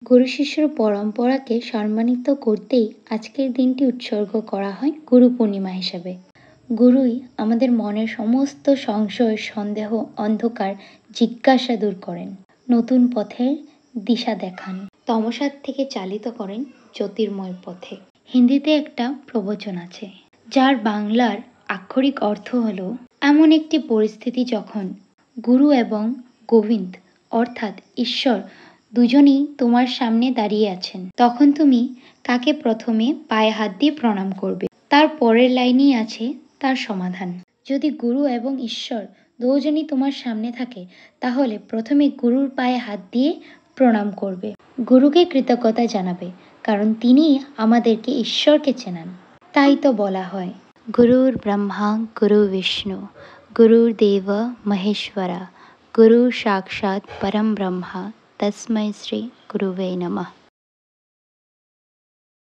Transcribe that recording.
গুরু শিষ্যর পরম্পরাকে সম্মানিত করতেই আজকের দিনটি উৎসর্গ করা হয় গুরু পূর্ণিমা হিসাবে। গুরুই আমাদের মনের সমস্ত সংশয়, সন্দেহ, অন্ধকার, জিজ্ঞাসা দূর করেন, নতুন পথের দিশা দেখান, তমসার থেকে চালিত করেন জ্যোতির্ময় পথে। হিন্দিতে একটা প্রবচন আছে, যার বাংলার আক্ষরিক অর্থ হলো, এমন একটি পরিস্থিতি যখন গুরু এবং গোবিন্দ অর্থাৎ ঈশ্বর দুজনেই তোমার সামনে দাঁড়িয়ে আছেন, তখন তুমি কাকে প্রথমে পায়ে হাত দিয়ে প্রণাম করবে? তার পরের লাইনেই আছে তার সমাধান। যদি গুরু এবং ঈশ্বর দুজনই তোমার সামনে থাকে, তাহলে প্রথমে গুরুর পায়ে হাত দিয়ে প্রণাম করবে, গুরুকে কৃতজ্ঞতা জানাবে, কারণ তিনি আমাদেরকে ঈশ্বরকে চেনান। তাই তো বলা হয়, গুরুর ব্রহ্মা গুরু বিষ্ণু গুরুর দেব মহেশ্বরা গুরু সাক্ষাৎ পরম ব্রহ্মা তস্मै শ্রী গুরুবে নমঃ।